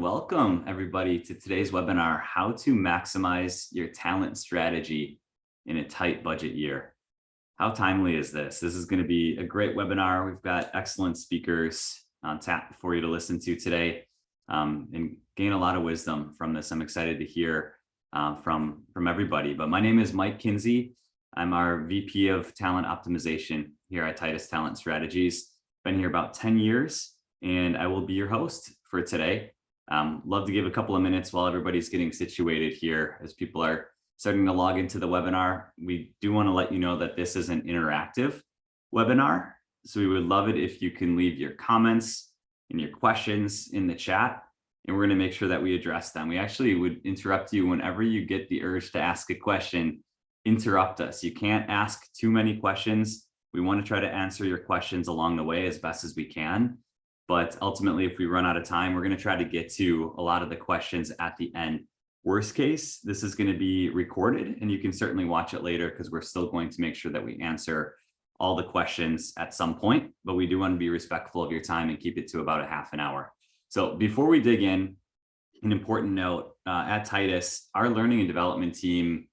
welcome everybody to today's webinar, How to Maximize Your Talent Strategy in a Tight Budget Year. How timely is this? This is going to be a great webinar. We've got excellent speakers on tap for you to listen to today and gain a lot of wisdom from this. I'm excited to hear from everybody. But my name is Mike Kinsey. I'm our VP of Talent Optimization here at Titus Talent Strategies. Been here about 10 years, and I will be your host for today. Love to give a couple of minutes while everybody's getting situated here as people are starting to log into the webinar. We do want to let you know that this is an interactive webinar, so we would love it if you can leave your comments and your questions in the chat, and we're going to make sure that we address them. We actually would interrupt you whenever you get the urge to ask a question. Interrupt us. You can't ask too many questions. We want to try to answer your questions along the way as best as we can. But ultimately, if we run out of time, we're going to try to get to a lot of the questions at the end. Worst case, this is going to be recorded, and you can certainly watch it later because we're still going to make sure that we answer all the questions at some point. But we do want to be respectful of your time and keep it to about a half an hour. So before we dig in, an important note, at Titus, our learning and development team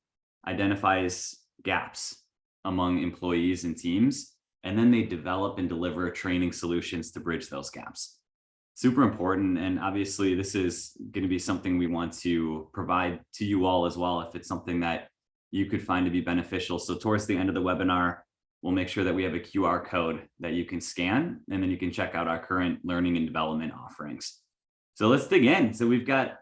identifies gaps among employees and teams, and then they develop and deliver training solutions to bridge those gaps. Super important. And obviously this is going to be something we want to provide to you all as well, if it's something that you could find to be beneficial. So towards the end of the webinar, we'll make sure that we have a QR code that you can scan, and then you can check out our current learning and development offerings. So let's dig in. So we've got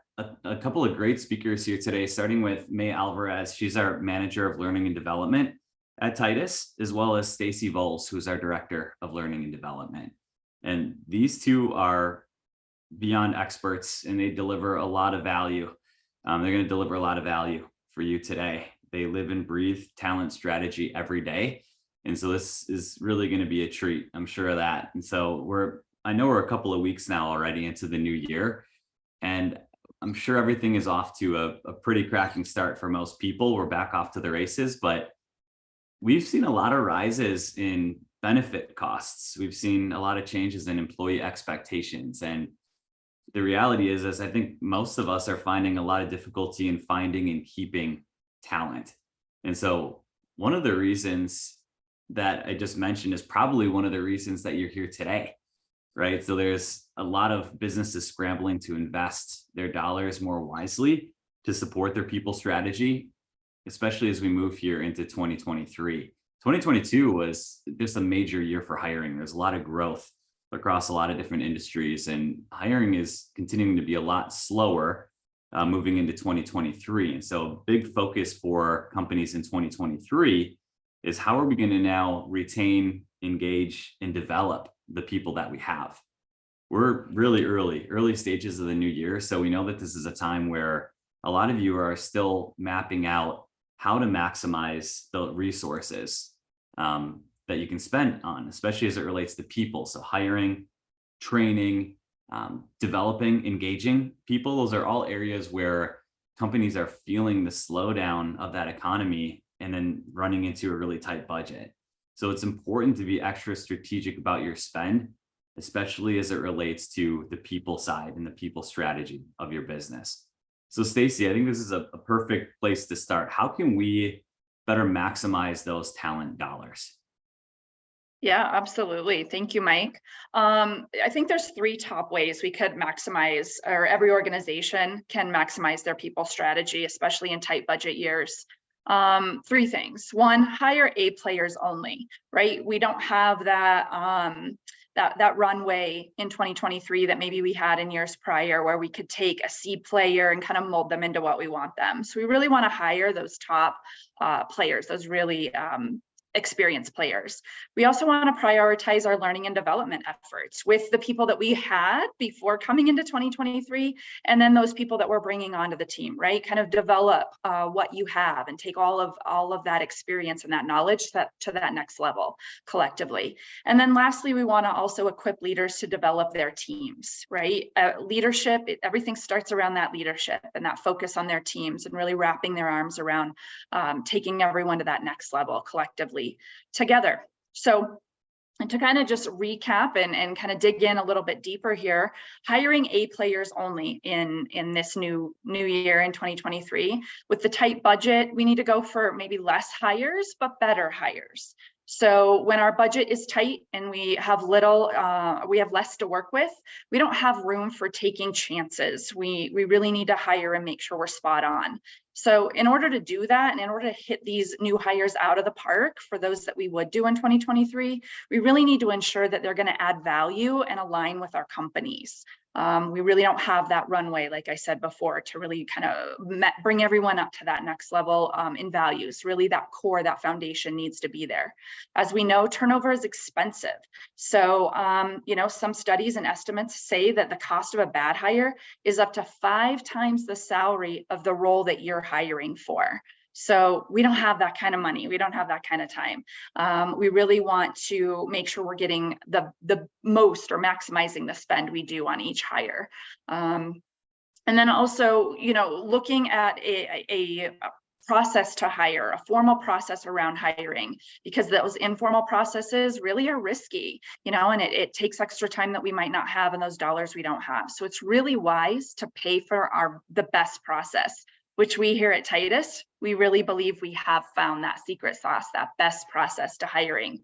a couple of great speakers here today, starting with May Alvarez. She's our manager of learning and development at Titus, as well as Stacy Voles, who's our director of learning and development. And these two are beyond experts, and they deliver a lot of value. They're going to deliver a lot of value for you today. They live and breathe talent strategy every day. And so this is really going to be a treat. I'm sure of that. And so I know we're a couple of weeks now already into the new year, and I'm sure everything is off to a pretty cracking start for most people. We're back off to the races, but we've seen a lot of rises in benefit costs. We've seen a lot of changes in employee expectations. And the reality is I think most of us are finding a lot of difficulty in finding and keeping talent. And so one of the reasons that I just mentioned is probably one of the reasons that you're here today, right? So there's a lot of businesses scrambling to invest their dollars more wisely to support their people strategy, especially as we move here into 2023. 2022 was just a major year for hiring. There's a lot of growth across a lot of different industries, and hiring is continuing to be a lot slower moving into 2023. And so a big focus for companies in 2023 is how are we going to now retain, engage, and develop the people that we have. We're really early stages of the new year. So we know that this is a time where a lot of you are still mapping out how to maximize the resources that you can spend on, especially as it relates to people. So hiring, training, developing, engaging people, those are all areas where companies are feeling the slowdown of that economy and then running into a really tight budget. So it's important to be extra strategic about your spend, especially as it relates to the people side and the people strategy of your business. So Stacy, I think this is a perfect place to start. How can we better maximize those talent dollars? Yeah, absolutely. Thank you, Mike. I think there's three top ways we could maximize, or every organization can maximize their people strategy, especially in tight budget years. Three things. One, hire A players only, right? We don't have that that runway in 2023 that maybe we had in years prior, where we could take a C player and kind of mold them into what we want them. So we really want to hire those top players, those really experienced players. We also want to prioritize our learning and development efforts with the people that we had before coming into 2023, and then those people that we're bringing onto the team, right? Kind of develop what you have and take all of that experience and that knowledge to that next level collectively. And then lastly, we want to also equip leaders to develop their teams, right? Leadership, everything starts around that leadership and that focus on their teams, and really wrapping their arms around taking everyone to that next level collectively together. So And to kind of just recap and kind of dig in a little bit deeper here, hiring A players only in this new year in 2023. With the tight budget, we need to go for maybe less hires, but better hires. So when our budget is tight and we have less to work with, we don't have room for taking chances. We really need to hire and make sure we're spot on. So in order to do that, and in order to hit these new hires out of the park for those that we would do in 2023, we really need to ensure that they're going to add value and align with our companies. We really don't have that runway, like I said before, to really kind of bring everyone up to that next level in values. Really, that core, that foundation needs to be there. As we know, turnover is expensive. So, some studies and estimates say that the cost of a bad hire is up to 5 times the salary of the role that you're hiring for. So we don't have that kind of money. We don't have that kind of time. We really want to make sure we're getting the most or maximizing the spend we do on each hire. And then also, looking at a process to hire, a formal process around hiring, because those informal processes really are risky, and it takes extra time that we might not have and those dollars we don't have. So it's really wise to pay for the best process, which we here at Titus, we really believe we have found that secret sauce, that best process to hiring.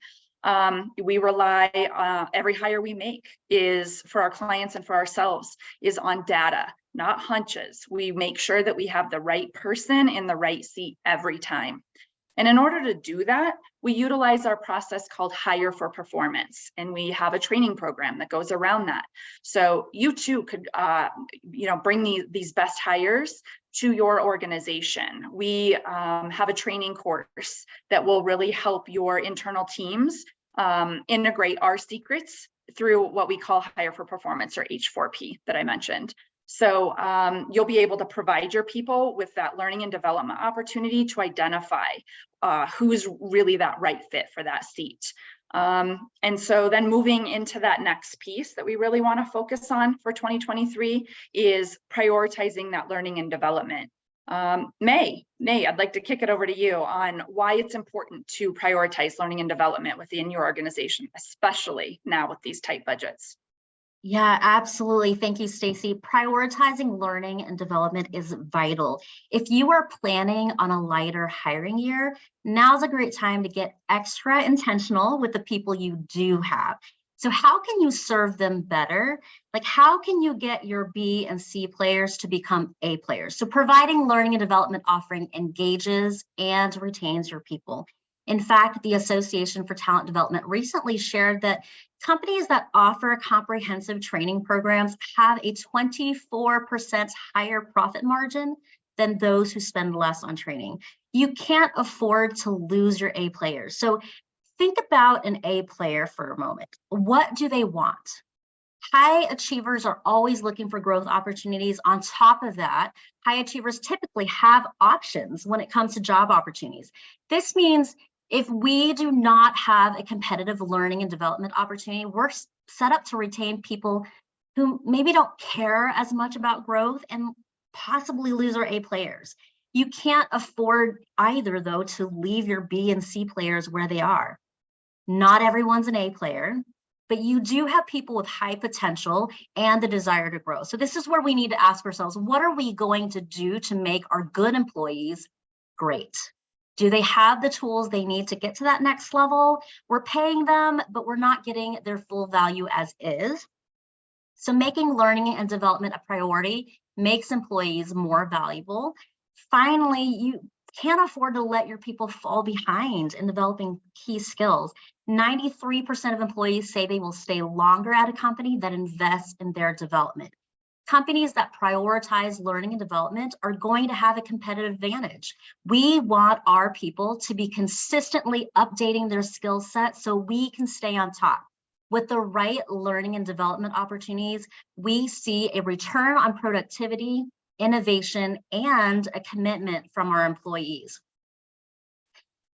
We rely, every hire we make is for our clients and for ourselves is on data, not hunches. We make sure that we have the right person in the right seat every time. And in order to do that, we utilize our process called Hire for Performance, and we have a training program that goes around that. So you too could, bring these best hires to your organization. We have a training course that will really help your internal teams integrate our secrets through what we call Hire for Performance, or H4P that I mentioned. So you'll be able to provide your people with that learning and development opportunity to identify who's really that right fit for that seat. And so then moving into that next piece that we really want to focus on for 2023 is prioritizing that learning and development. May, I'd like to kick it over to you on why it's important to prioritize learning and development within your organization, especially now with these tight budgets. Yeah, absolutely. Thank you, Stacy. Prioritizing learning and development is vital. If you are planning on a lighter hiring year, now's a great time to get extra intentional with the people you do have. So how can you serve them better? Like, how can you get your B and C players to become A players? So providing learning and development offering engages and retains your people. In fact, the Association for Talent Development recently shared that companies that offer comprehensive training programs have a 24% higher profit margin than those who spend less on training. You can't afford to lose your A players. So think about an A player for a moment. What do they want? High achievers are always looking for growth opportunities. On top of that, high achievers typically have options when it comes to job opportunities. This means if we do not have a competitive learning and development opportunity, we're set up to retain people who maybe don't care as much about growth and possibly lose our A players. You can't afford either, though, to leave your B and C players where they are. Not everyone's an A player, but you do have people with high potential and the desire to grow. So this is where we need to ask ourselves, what are we going to do to make our good employees great? Do they have the tools they need to get to that next level? We're paying them, but we're not getting their full value as is. So making learning and development a priority makes employees more valuable. Finally, you can't afford to let your people fall behind in developing key skills. 93% of employees say they will stay longer at a company that invests in their development. Companies that prioritize learning and development are going to have a competitive advantage. We want our people to be consistently updating their skill set so we can stay on top. With the right learning and development opportunities, we see a return on productivity, innovation, and a commitment from our employees.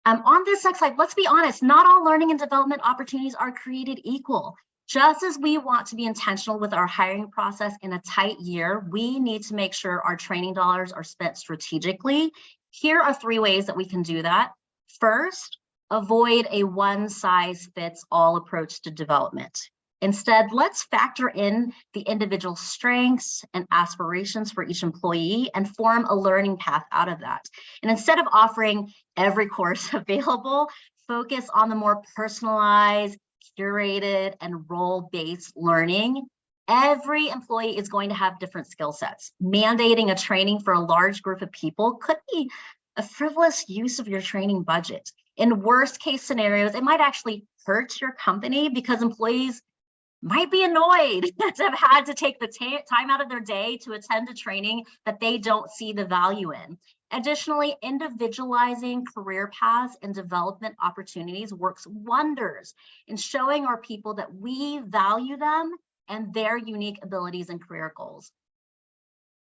On this next slide, let's be honest, not all learning and development opportunities are created equal. Just as we want to be intentional with our hiring process in a tight year, we need to make sure our training dollars are spent strategically. Here are 3 ways that we can do that. First, Avoid a one-size-fits-all approach to development. Instead, let's factor in the individual strengths and aspirations for each employee and form a learning path out of that. And instead of offering every course available, focus on the more personalized, curated, and role-based learning. Every employee is going to have different skill sets. Mandating a training for a large group of people could be a frivolous use of your training budget. In worst case scenarios, it might actually hurt your company because employees might be annoyed to have had to take the time out of their day to attend a training that they don't see the value in. Additionally, individualizing career paths and development opportunities works wonders in showing our people that we value them and their unique abilities and career goals.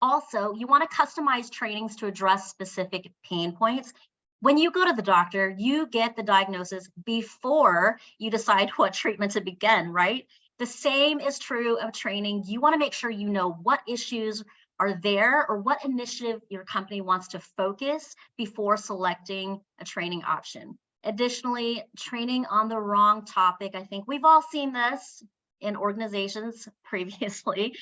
Also, you want to customize trainings to address specific pain points. When you go to the doctor, you get the diagnosis before you decide what treatment to begin, right? The same is true of training. You want to make sure you know what issues are there or what initiative your company wants to focus before selecting a training option. Additionally, training on the wrong topic, I think we've all seen this in organizations previously,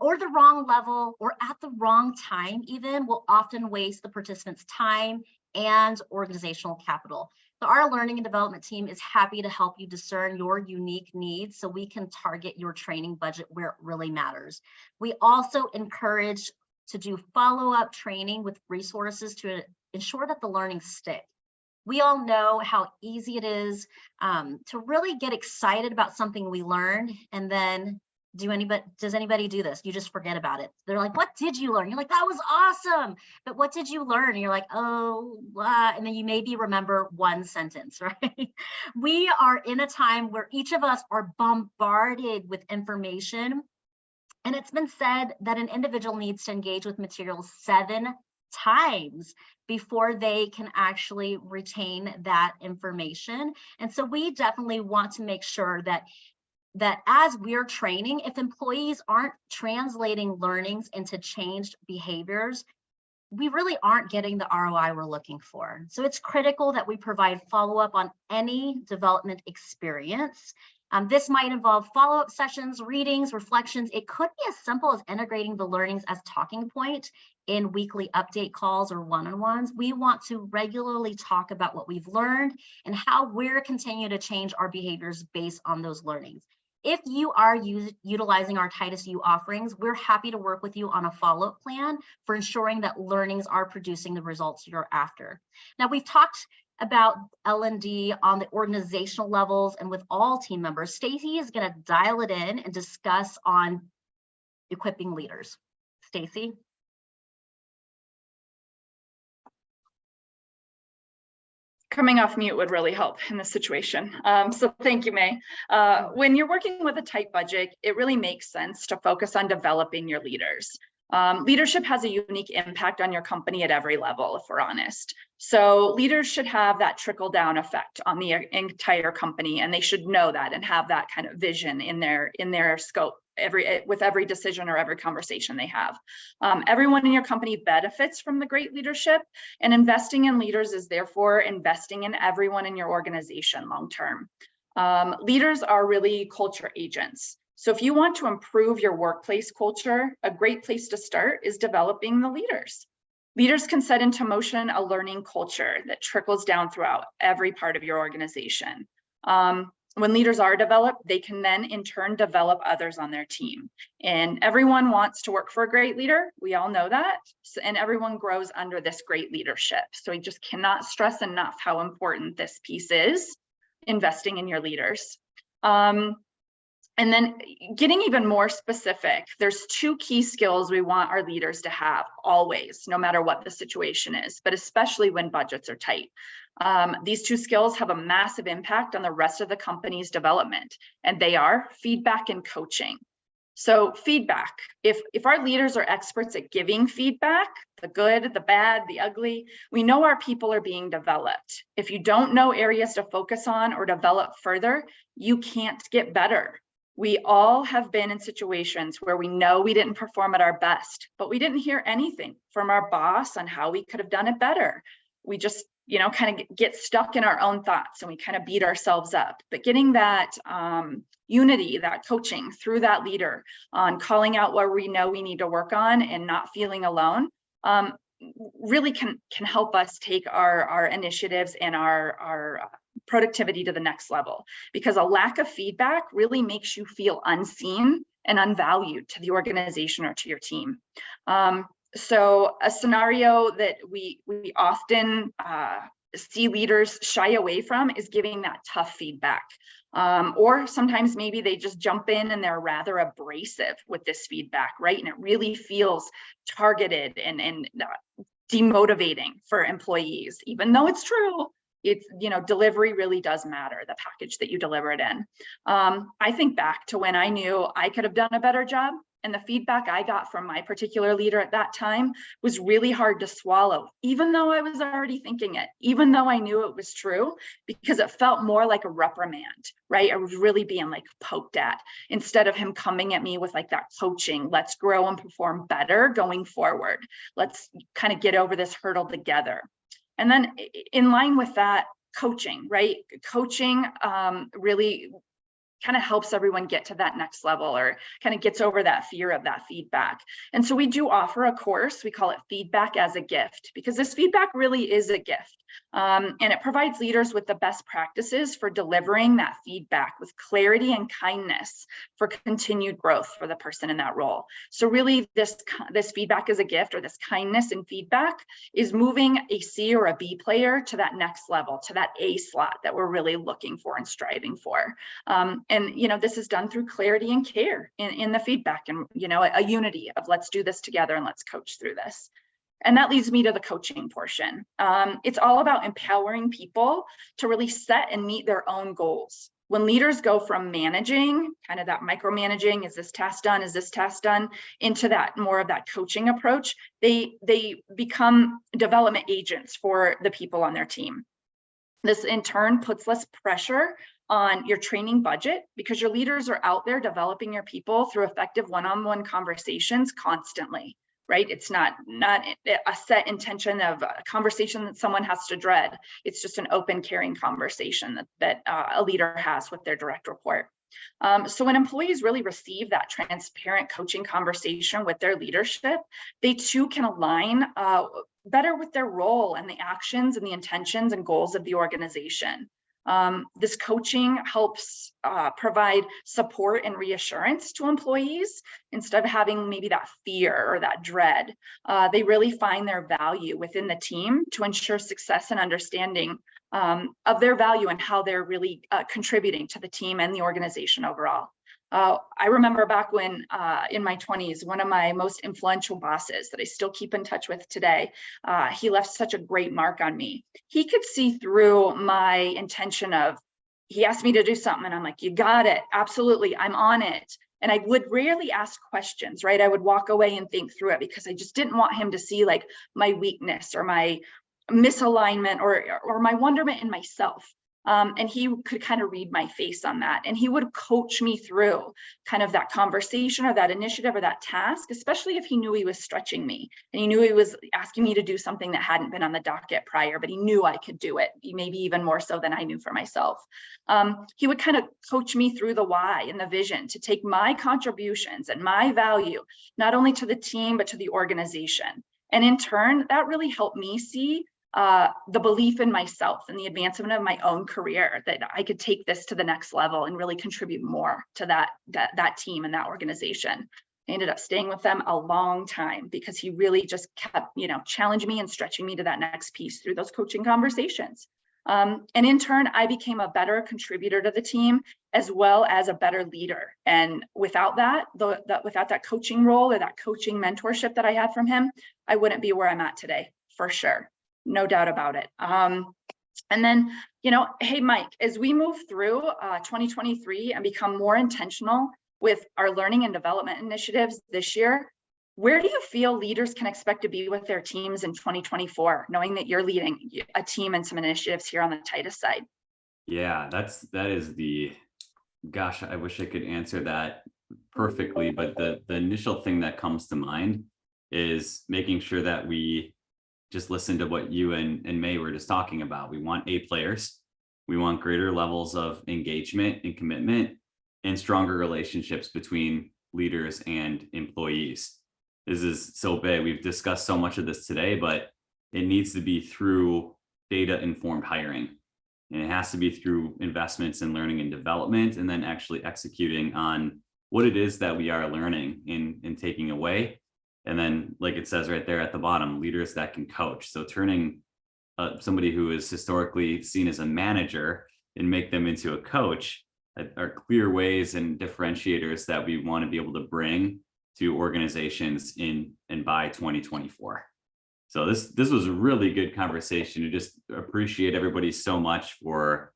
or the wrong level or at the wrong time even will often waste the participants' time and organizational capital. So our learning and development team is happy to help you discern your unique needs so we can target your training budget where it really matters. We also encourage to do follow-up training with resources to ensure that the learning sticks. We all know how easy it is to really get excited about something we learned and then does anybody do this? You just forget about it. They're like, what did you learn? You're like, that was awesome. But what did you learn? And you're like, oh, and then you maybe remember one sentence, right? We are in a time where each of us are bombarded with information. And it's been said that an individual needs to engage with materials 7 times before they can actually retain that information. And so we definitely want to make sure that as we're training, if employees aren't translating learnings into changed behaviors, we really aren't getting the ROI we're looking for. So it's critical that we provide follow-up on any development experience. This might involve follow-up sessions, readings, reflections. It could be as simple as integrating the learnings as talking point in weekly update calls or one-on-ones. We want to regularly talk about what we've learned and how we're continuing to change our behaviors based on those learnings. If you are utilizing our Titus U offerings, we're happy to work with you on a follow-up plan for ensuring that learnings are producing the results you're after. Now, we've talked about L&D on the organizational levels and with all team members. Stacy is going to dial it in and discuss on equipping leaders. Stacy. Coming off mute would really help in this situation. So thank you, May. When you're working with a tight budget, it really makes sense to focus on developing your leaders. Leadership has a unique impact on your company at every level, if we're honest. So leaders should have that trickle-down effect on the entire company, and they should know that and have that kind of vision in their scope with every decision or every conversation they have. Everyone in your company benefits from the great leadership, and investing in leaders is therefore investing in everyone in your organization long-term. Leaders are really culture agents. So if you want to improve your workplace culture, a great place to start is developing the leaders. Leaders can set into motion a learning culture that trickles down throughout every part of your organization. When leaders are developed, they can then in turn develop others on their team. And everyone wants to work for a great leader. We all know that. And everyone grows under this great leadership. So we just cannot stress enough how important this piece is, investing in your leaders. And then getting even more specific, there's 2 key skills we want our leaders to have always, no matter what the situation is, but especially when budgets are tight. These 2 skills have a massive impact on the rest of the company's development, and they are feedback and coaching. So feedback, if our leaders are experts at giving feedback, the good, the bad, the ugly, we know our people are being developed. If you don't know areas to focus on or develop further, you can't get better. We all have been in situations where we know we didn't perform at our best, but we didn't hear anything from our boss on how we could have done it better. We just kind of get stuck in our own thoughts and we kind of beat ourselves up. But getting that unity, that coaching through that leader on calling out where we know we need to work on and not feeling alone, really can help us take our initiatives and our productivity to the next level, because a lack of feedback really makes you feel unseen and unvalued to the organization or to your team. So a scenario that we often see leaders shy away from is giving that tough feedback. Or sometimes maybe they just jump in and they're rather abrasive with this feedback, right? And it really feels targeted and demotivating for employees, even though it's true. It's, delivery really does matter, the package that you deliver it in. I think back to when I knew I could have done a better job, and the feedback I got from my particular leader at that time was really hard to swallow, even though I was already thinking it, even though I knew it was true, because it felt more like a reprimand, right? I was really being like poked at, instead of him coming at me with like that coaching, let's grow and perform better going forward. Let's kind of get over this hurdle together. And then in line with that, coaching, right? Coaching really kind of helps everyone get to that next level, or kind of gets over that fear of that feedback. And so we do offer a course, we call it Feedback as a Gift, because this feedback really is a gift. And it provides leaders with the best practices for delivering that feedback with clarity and kindness for continued growth for the person in that role. So really this feedback as a gift, or this kindness and feedback, is moving a C or a B player to that next level, to that A slot that we're really looking for and striving for. And this is done through clarity and care in the feedback, and a unity of let's do this together and let's coach through this. And that leads me to the coaching portion. It's all about empowering people to really set and meet their own goals. When leaders go from managing, kind of that micromanaging, is this task done, is this task done, into that more of that coaching approach, they become development agents for the people on their team. This in turn puts less pressure on your training budget, because your leaders are out there developing your people through effective one-on-one conversations constantly, right? It's not a set intention of a conversation that someone has to dread. It's just an open, caring conversation that a leader has with their direct report. So when employees really receive that transparent coaching conversation with their leadership, they too can align better with their role and the actions and the intentions and goals of the organization. This coaching helps provide support and reassurance to employees instead of having maybe that fear or that dread. They really find their value within the team to ensure success and understanding of their value and how they're really contributing to the team and the organization overall. I remember back when in my 20s, one of my most influential bosses that I still keep in touch with today, he left such a great mark on me. He could see through my intention of, he asked me to do something and I'm like, you got it, absolutely, I'm on it. And I would rarely ask questions, right? I would walk away and think through it, because I just didn't want him to see like my weakness or my misalignment or my wonderment in myself. And he could kind of read my face on that. And he would coach me through kind of that conversation or that initiative or that task, especially if he knew he was stretching me and he knew he was asking me to do something that hadn't been on the docket prior, but he knew I could do it, maybe even more so than I knew for myself. He would kind of coach me through the why and the vision to take my contributions and my value, not only to the team, but to the organization. And in turn, that really helped me see the belief in myself and the advancement of my own career, that I could take this to the next level and really contribute more to that team and that organization. I ended up staying with them a long time because he really just kept, challenging me and stretching me to that next piece through those coaching conversations. And in turn, I became a better contributor to the team as well as a better leader. And without that, without that coaching role or that coaching mentorship that I had from him, I wouldn't be where I'm at today, for sure. No doubt about it. And then, hey, Mike, as we move through 2023 and become more intentional with our learning and development initiatives this year, where do you feel leaders can expect to be with their teams in 2024, knowing that you're leading a team and some initiatives here on the Titus side? Yeah, that is gosh, I wish I could answer that perfectly, but the initial thing that comes to mind is making sure that we just listen to what you and May were just talking about. We want A players. We want greater levels of engagement and commitment and stronger relationships between leaders and employees. This is so big. We've discussed so much of this today, but it needs to be through data-informed hiring. And it has to be through investments in learning and development, and then actually executing on what it is that we are learning and taking away. And then, like it says right there at the bottom, leaders that can coach. So turning somebody who is historically seen as a manager and make them into a coach are clear ways and differentiators that we want to be able to bring to organizations in and by 2024. So this was a really good conversation. I just appreciate everybody so much for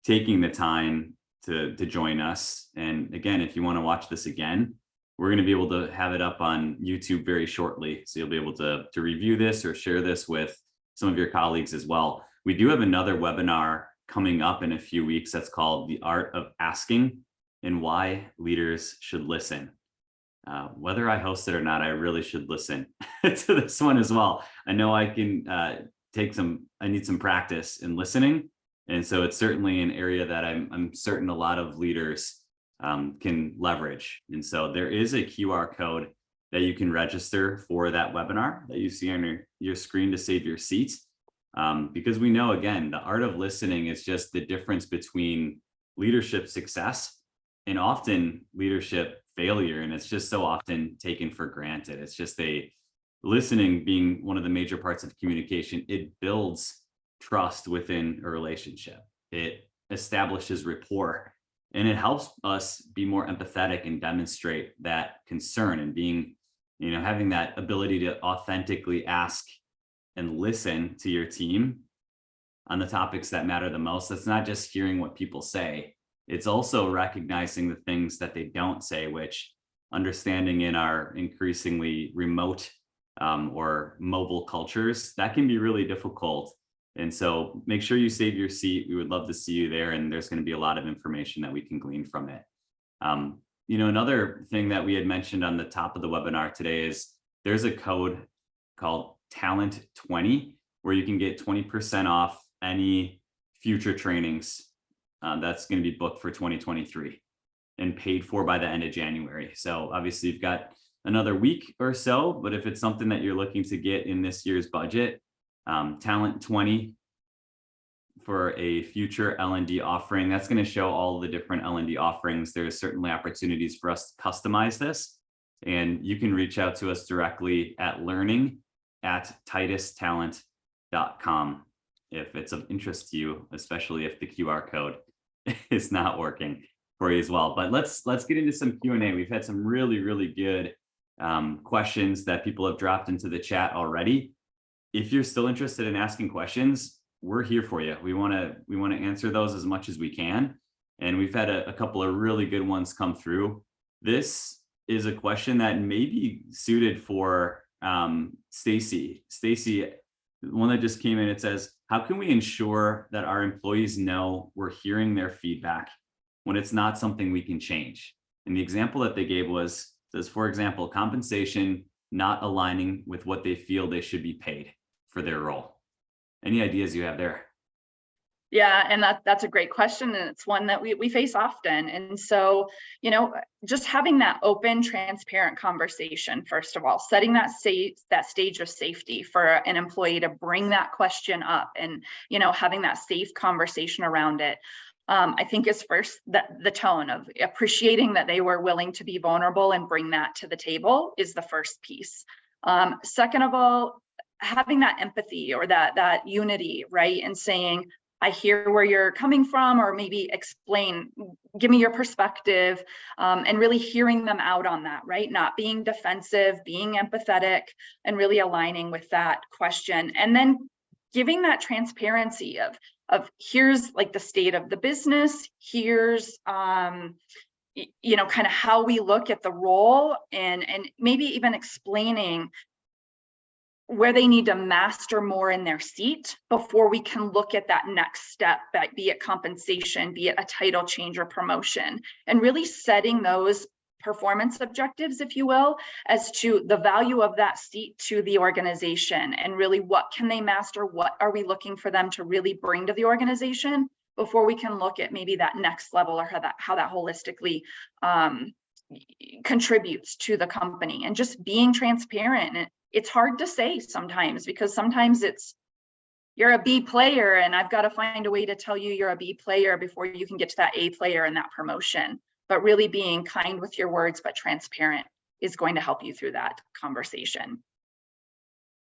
taking the time to join us. And again, if you want to watch this again, we're going to be able to have it up on YouTube very shortly. So you'll be able to review this or share this with some of your colleagues as well. We do have another webinar coming up in a few weeks that's called The Art of Asking and Why Leaders Should Listen. Whether I host it or not, I really should listen to this one as well. I know I can I need some practice in listening. And so it's certainly an area that I'm certain a lot of leaders can leverage. And so there is a QR code that you can register for that webinar that you see on your screen to save your seat. Because we know, again, the art of listening is just the difference between leadership success and often leadership failure. And it's just so often taken for granted. It's just listening being one of the major parts of communication. It builds trust within a relationship. It establishes rapport, and it helps us be more empathetic and demonstrate that concern, and being, having that ability to authentically ask and listen to your team on the topics that matter the most. That's not just hearing what people say. It's also recognizing the things that they don't say, which, understanding in our increasingly remote or mobile cultures, that can be really difficult. And so make sure you save your seat. We would love to see you there. And there's going to be a lot of information that we can glean from it. Another thing that we had mentioned on the top of the webinar today is there's a code called Talent20, where you can get 20% off any future trainings that's going to be booked for 2023 and paid for by the end of January. So obviously you've got another week or so, but if it's something that you're looking to get in this year's budget, Talent20 for a future L&D offering, that's going to show all the different L&D offerings. There's certainly opportunities for us to customize this, and you can reach out to us directly at learning@titustalent.com if it's of interest to you, especially if the QR code is not working for you as well. But let's get into some Q&A. We've had some really, really good questions that people have dropped into the chat already. If you're still interested in asking questions, we're here for you. We want to answer those as much as we can. And we've had a couple of really good ones come through. This is a question that may be suited for Stacy. Stacy, one that just came in, it says, how can we ensure that our employees know we're hearing their feedback when it's not something we can change? And the example that they gave says, for example, compensation not aligning with what they feel they should be paid for their role. Any ideas you have there? Yeah, and that's a great question, and it's one that we face often. And so, just having that open, transparent conversation, first of all, setting that stage of safety for an employee to bring that question up, and having that safe conversation around it. I think is first the tone of appreciating that they were willing to be vulnerable and bring that to the table is the first piece. Second of all, having that empathy or that unity, right? And saying, I hear where you're coming from, or maybe give me your perspective, and really hearing them out on that, right? Not being defensive, being empathetic, and really aligning with that question. And then giving that transparency of here's like the state of the business, here's kind of how we look at the role, and maybe even explaining where they need to master more in their seat before we can look at that next step, be it compensation, be it a title change or promotion, and really setting those performance objectives, if you will, as to the value of that seat to the organization, and really what can they master, what are we looking for them to really bring to the organization before we can look at maybe that next level, or how that holistically contributes to the company. And just being transparent. And it's hard to say sometimes, because sometimes you're a B player and I've got to find a way to tell you you're a B player before you can get to that A player and that promotion. But really being kind with your words, but transparent, is going to help you through that conversation.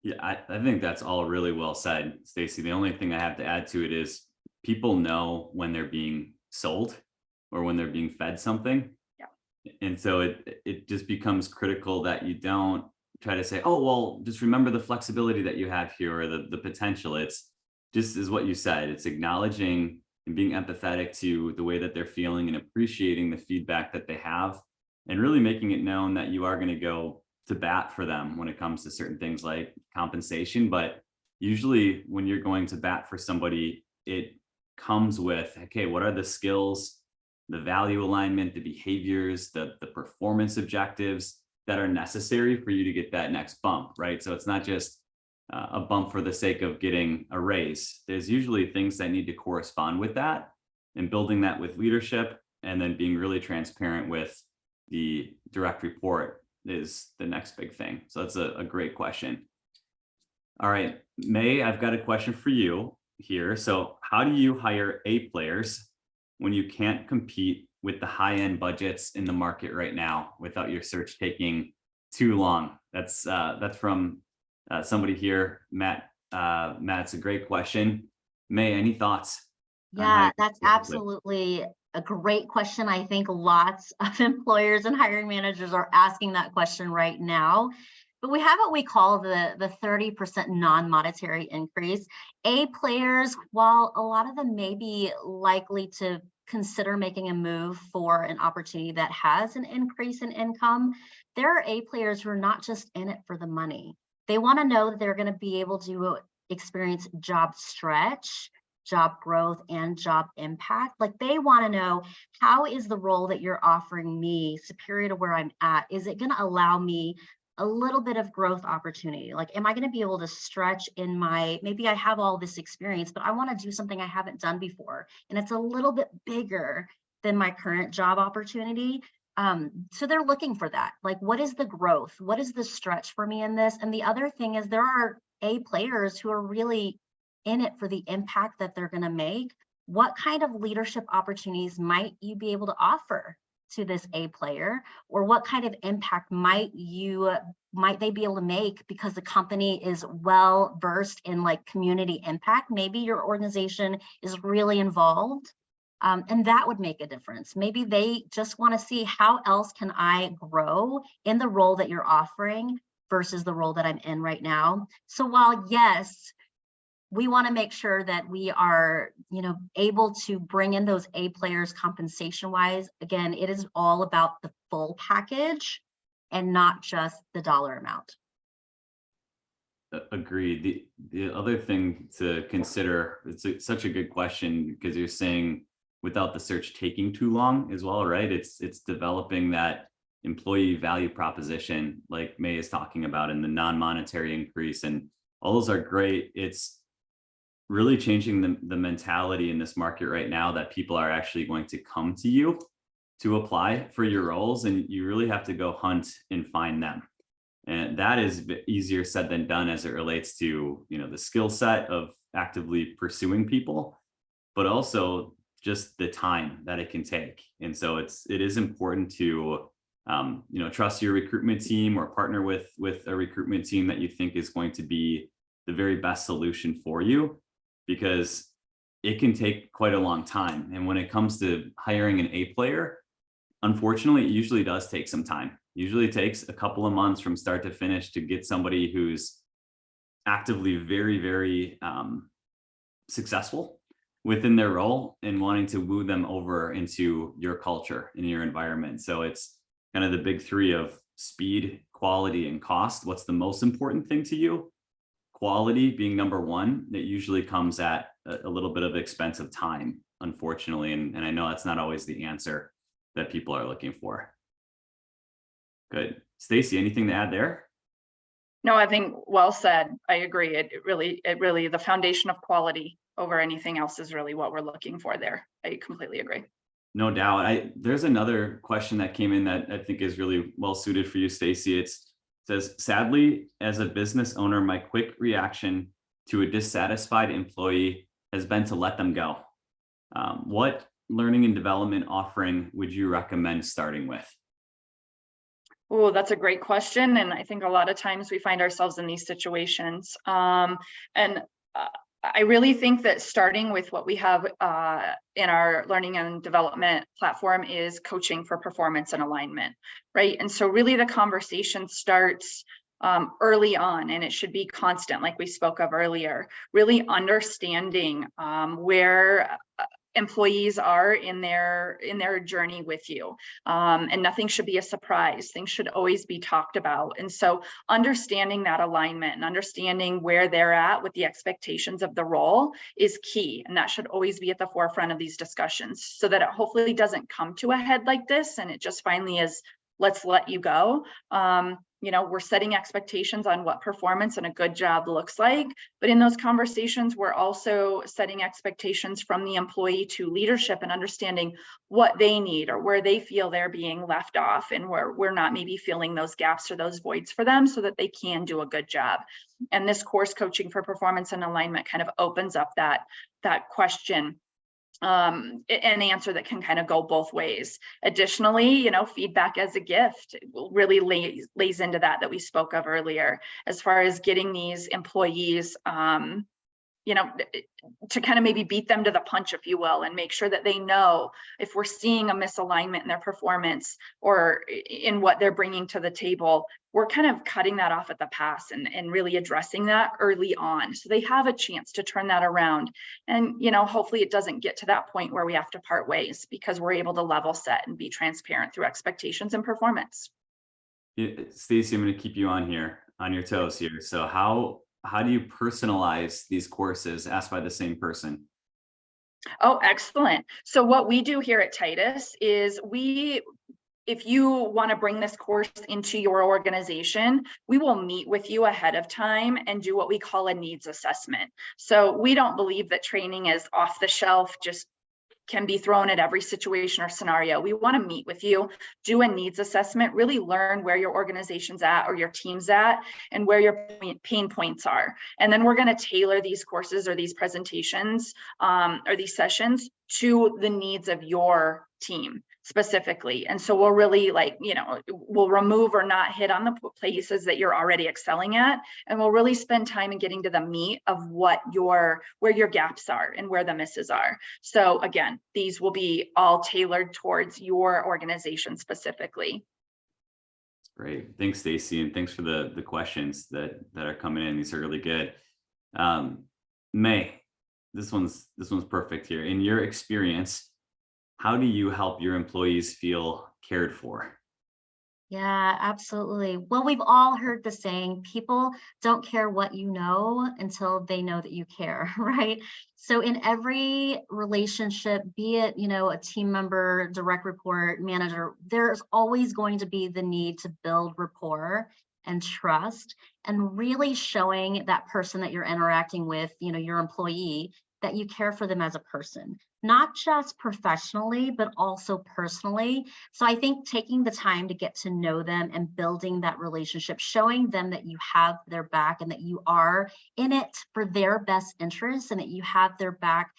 Yeah, I think that's all really well said, Stacy. The only thing I have to add to it is people know when they're being sold or when they're being fed something. Yeah. And so it just becomes critical that you don't try to say, oh, well, just remember the flexibility that you have here, or the potential. It's just as what you said, it's acknowledging and being empathetic to the way that they're feeling and appreciating the feedback that they have, and really making it known that you are going to go to bat for them when it comes to certain things like compensation. But usually when you're going to bat for somebody, it comes with, okay, what are the skills, the value alignment, the behaviors, the performance objectives that are necessary for you to get that next bump, right? So it's not just a bump for the sake of getting a raise. There's usually things that need to correspond with that, and building that with leadership, and then being really transparent with the direct report is the next big thing. So that's a great question. All right, May, I've got a question for you here. So how do you hire A players when you can't compete with the high-end budgets in the market right now without your search taking too long? That's from somebody here, Matt. Matt's a great question. May, any thoughts? Yeah, that's absolutely a great question. I think lots of employers and hiring managers are asking that question right now. But we have what we call the 30% non-monetary increase. A players, while a lot of them may be likely to consider making a move for an opportunity that has an increase in income, there are A players who are not just in it for the money. They want to know that they're going to be able to experience job stretch, job growth, and job impact. Like, they want to know, how is the role that you're offering me superior to where I'm at? Is it going to allow me a little bit of growth opportunity? Like, am I going to be able to stretch in maybe I have all this experience, but I want to do something I haven't done before, and it's a little bit bigger than my current job opportunity. So they're looking for that. Like, what is the growth? What is the stretch for me in this? And the other thing is, there are A players who are really in it for the impact that they're going to make. What kind of leadership opportunities might you be able to offer to this A player, or what kind of impact might they be able to make because the company is well versed in like community impact? Maybe your organization is really involved, and that would make a difference. Maybe they just want to see, how else can I grow in the role that you're offering versus the role that I'm in right now. So while yes, we want to make sure that we are, able to bring in those A players compensation wise, again, it is all about the full package and not just the dollar amount. Agreed. The other thing to consider, it's such a good question, because you're saying without the search taking too long as well, right? It's developing that employee value proposition like May is talking about, and the non-monetary increase, and all those are great. It's really changing the mentality in this market right now that people are actually going to come to you to apply for your roles, and you really have to go hunt and find them. And that is easier said than done as it relates to, the skill set of actively pursuing people, but also just the time that it can take. And so it is important to, trust your recruitment team, or partner with a recruitment team that you think is going to be the very best solution for you, because it can take quite a long time. And when it comes to hiring an A player, unfortunately, it usually does take some time. Usually takes a couple of months from start to finish to get somebody who's actively very, very successful within their role and wanting to woo them over into your culture and your environment. So it's kind of the big three of speed, quality, and cost. What's the most important thing to you? Quality being number one. It usually comes at a little bit of expensive time, unfortunately. And I know that's not always the answer that people are looking for. Good. Stacy, anything to add there? No, I think well said. I agree. It really, the foundation of quality over anything else is really what we're looking for there. I completely agree. No doubt. There's another question that came in that I think is really well suited for you, Stacy. It says, sadly, as a business owner, my quick reaction to a dissatisfied employee has been to let them go. What learning and development offering would you recommend starting with? Oh, that's a great question. And I think a lot of times we find ourselves in these situations. I really think that starting with what we have in our learning and development platform is coaching for performance and alignment, right? And so really the conversation starts early on, and it should be constant, like we spoke of earlier, really understanding where employees are in their journey with you, and nothing should be a surprise. Things should always be talked about. And so understanding that alignment and understanding where they're at with the expectations of the role is key, and that should always be at the forefront of these discussions, so that it hopefully doesn't come to a head like this and it just finally is, let's let you go. We're setting expectations on what performance and a good job looks like, but in those conversations, we're also setting expectations from the employee to leadership and understanding what they need or where they feel they're being left off and where we're not maybe filling those gaps or those voids for them so that they can do a good job. And this course, Coaching for Performance and Alignment, kind of opens up that question, an answer that can kind of go both ways. Additionally, feedback as a gift really lays into that we spoke of earlier, as far as getting these employees, to kind of maybe beat them to the punch, if you will, and make sure that they know if we're seeing a misalignment in their performance or in what they're bringing to the table, we're kind of cutting that off at the pass and really addressing that early on, so they have a chance to turn that around. And hopefully it doesn't get to that point where we have to part ways, because we're able to level set and be transparent through expectations and performance. Stacy, I'm going to keep you on your toes here. So how do you personalize these courses asked by the same person? Oh, excellent. So what we do here at Titus is if you want to bring this course into your organization, we will meet with you ahead of time and do what we call a needs assessment. So we don't believe that training is off the shelf, just can be thrown at every situation or scenario. We want to meet with you, do a needs assessment, really learn where your organization's at or your team's at and where your pain points are. And then we're going to tailor these courses or these presentations or these sessions to the needs of your team specifically. And so we'll really we'll remove or not hit on the places that you're already excelling at, and we'll really spend time in getting to the meat of where your gaps are and where the misses are. So again, these will be all tailored towards your organization specifically. Great. Thanks, Stacy. And thanks for the questions that are coming in. These are really good. May, this one's perfect here. In your experience, how do you help your employees feel cared for? Yeah, absolutely. Well, we've all heard the saying, people don't care what you know until they know that you care, right? So in every relationship, be it, a team member, direct report, manager, there's always going to be the need to build rapport and trust, and really showing that person that you're interacting with, your employee, that you care for them as a person, not just professionally, but also personally. So I think taking the time to get to know them and building that relationship, showing them that you have their back and that you are in it for their best interests and that you have their back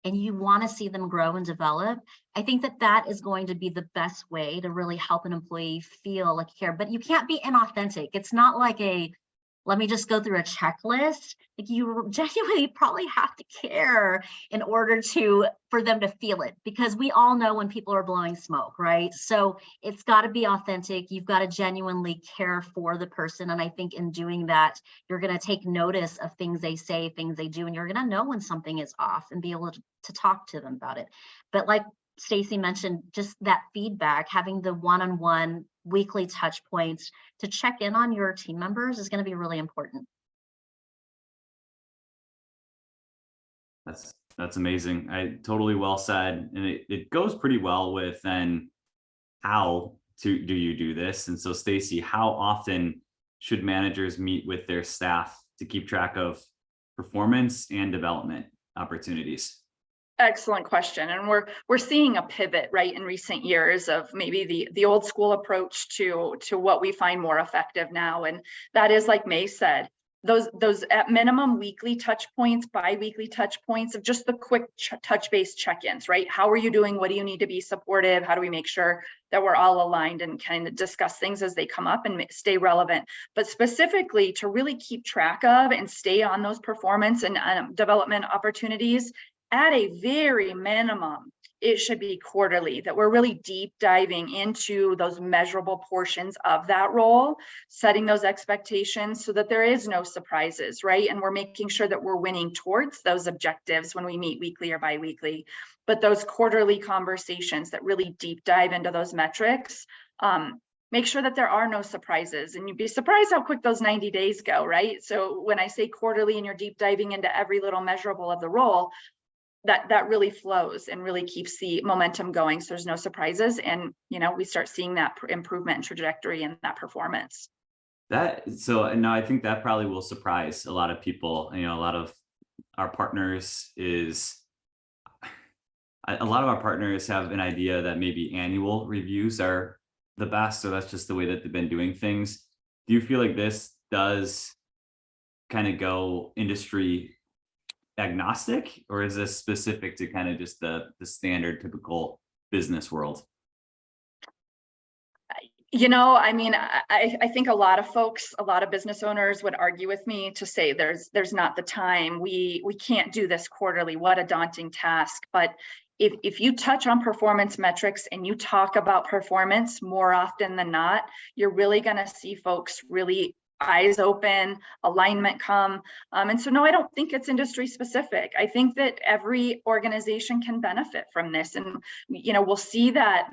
and you want to see them grow and develop, I think that is going to be the best way to really help an employee feel like you care. But you can't be inauthentic. It's not like let me just go through a checklist. Like, you genuinely probably have to care in order for them to feel it, because we all know when people are blowing smoke, right? So it's got to be authentic. You've got to genuinely care for the person. And I think in doing that, you're going to take notice of things they say, things they do, and you're going to know when something is off and be able to talk to them about it. But like Stacy mentioned, just that feedback, having the one-on-one weekly touch points to check in on your team members is going to be really important. That's amazing. Totally well said. And it goes pretty well with then how do you do this? And so Stacy, how often should managers meet with their staff to keep track of performance and development opportunities? Excellent question. And we're seeing a pivot, right, in recent years of maybe the old school approach to what we find more effective now. And that is, like May said, those at minimum weekly touch points, bi-weekly touch points of just the quick touch base check-ins, right? How are you doing? What do you need to be supportive? How do we make sure that we're all aligned and kind of discuss things as they come up and stay relevant? But specifically to really keep track of and stay on those performance and development opportunities, at a very minimum, it should be quarterly, that we're really deep diving into those measurable portions of that role, setting those expectations so that there is no surprises, right? And we're making sure that we're winning towards those objectives when we meet weekly or bi-weekly. But those quarterly conversations that really deep dive into those metrics, make sure that there are no surprises. And you'd be surprised how quick those 90 days go, right? So when I say quarterly and you're deep diving into every little measurable of the role, that really flows and really keeps the momentum going. So there's no surprises. And, we start seeing that improvement in trajectory and that performance. And I think that probably will surprise a lot of people. A lot of our partners have an idea that maybe annual reviews are the best. So that's just the way that they've been doing things. Do you feel like this does kind of go industry agnostic, or is this specific to kind of just the standard typical business world? I think a lot of business owners would argue with me to say there's not the time. We can't do this quarterly. What a daunting task. But if you touch on performance metrics and you talk about performance more often than not, you're really going to see folks really eyes open, alignment come. And so, no, I don't think it's industry specific. I think that every organization can benefit from this. And, we'll see that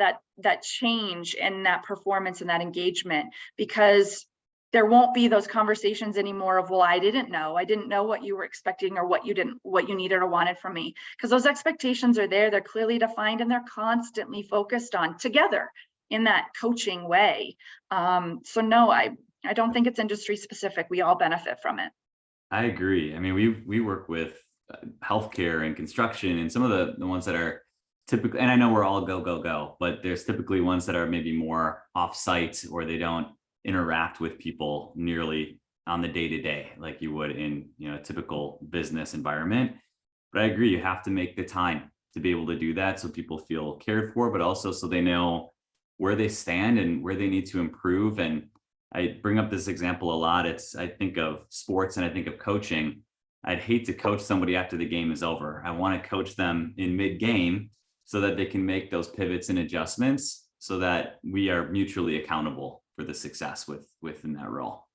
change in that performance and that engagement, because there won't be those conversations anymore of, well, I didn't know what you were expecting or what you needed or wanted from me, because those expectations are there. They're clearly defined and they're constantly focused on together in that coaching way. So no, I don't think it's industry specific. We all benefit from it. I agree. I mean, we work with healthcare and construction and some of the ones that are typically, and I know we're all go, but there's typically ones that are maybe more off-site, or they don't interact with people nearly on the day-to-day like you would in a typical business environment. But I agree, you have to make the time to be able to do that so people feel cared for, but also so they know where they stand and where they need to improve. And I bring up this example a lot. I think of sports and I think of coaching. I'd hate to coach somebody after the game is over. I want to coach them in mid-game so that they can make those pivots and adjustments so that we are mutually accountable for the success within that role.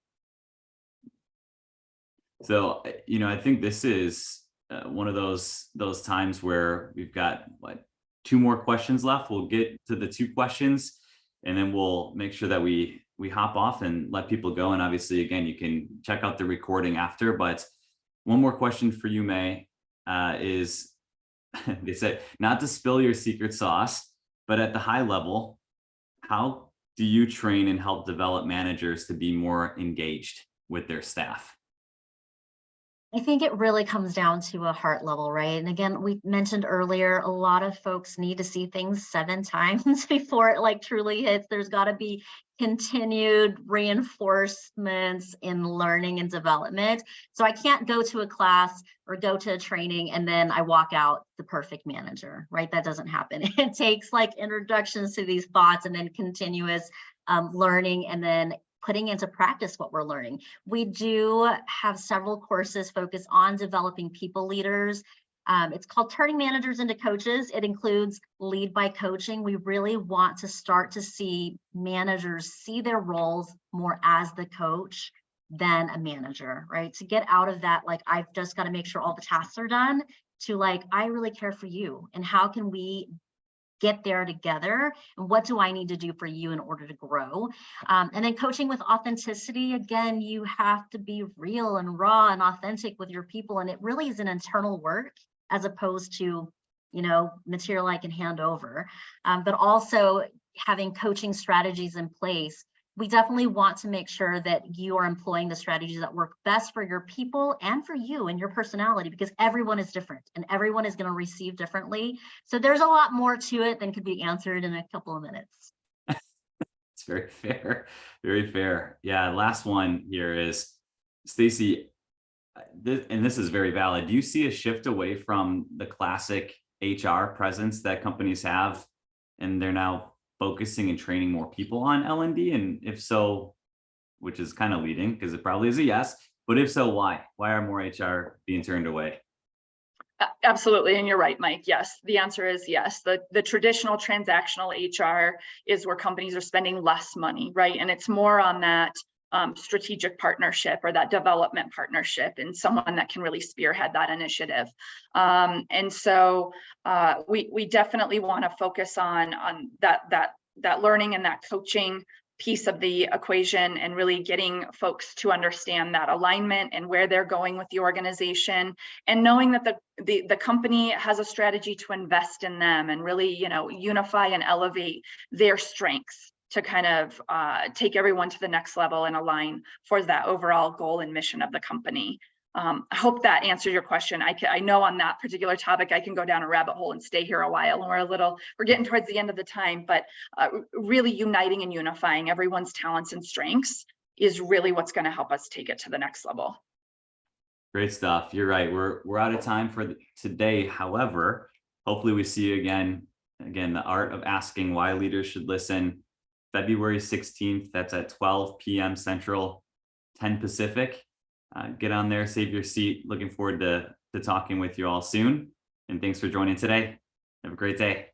So, I think this is one of those times where we've got 2 more questions left. We'll get to the 2 questions and then we'll make sure that we hop off and let people go. And obviously, again, you can check out the recording after, but one more question for you, May, is they said not to spill your secret sauce, but at the high level, how do you train and help develop managers to be more engaged with their staff? I think it really comes down to a heart level, right? And again, we mentioned earlier, a lot of folks need to see things 7 times before it truly hits. There's got to be continued reinforcements in learning and development. So I can't go to a class or go to a training and then I walk out the perfect manager, right? That doesn't happen. It takes introductions to these thoughts and then continuous learning and then putting into practice what we're learning. We do have several courses focused on developing people leaders. It's called Turning Managers into Coaches. It includes lead by coaching. We really want to start to see managers see their roles more as the coach than a manager, right? To get out of that, I've just got to make sure all the tasks are done, to I really care for you and how can we get there together and what do I need to do for you in order to grow. And then coaching with authenticity. Again, you have to be real and raw and authentic with your people. And it really is an internal work as opposed to material I can hand over, but also having coaching strategies in place. We definitely want to make sure that you are employing the strategies that work best for your people and for you and your personality, because everyone is different and everyone is going to receive differently. So there's a lot more to it than could be answered in a couple of minutes. It's very fair. Very fair. Yeah. Last one here is, Stacy, and this is very valid. Do you see a shift away from the classic HR presence that companies have, and they're now focusing and training more people on L&D? And if so, which is kind of leading because it probably is a yes, but if so, why? Why are more HR being turned away? Absolutely. And you're right, Mike. Yes, the answer is yes. The traditional transactional HR is where companies are spending less money, right? And it's more on that strategic partnership or that development partnership and someone that can really spearhead that initiative. And so we definitely want to focus on that learning and that coaching piece of the equation, and really getting folks to understand that alignment and where they're going with the organization, and knowing that the company has a strategy to invest in them and really, unify and elevate their strengths to kind of take everyone to the next level and align for that overall goal and mission of the company. I hope that answers your question. I know on that particular topic, I can go down a rabbit hole and stay here a while, and we're getting towards the end of the time, but really uniting and unifying everyone's talents and strengths is really what's going to help us take it to the next level. Great stuff. You're right. We're out of time for today. However, hopefully we see you again, the art of asking why leaders should listen, February 16th. That's at 12 p.m. Central, 10 Pacific. Get on there, save your seat. Looking forward to talking with you all soon. And thanks for joining today. Have a great day.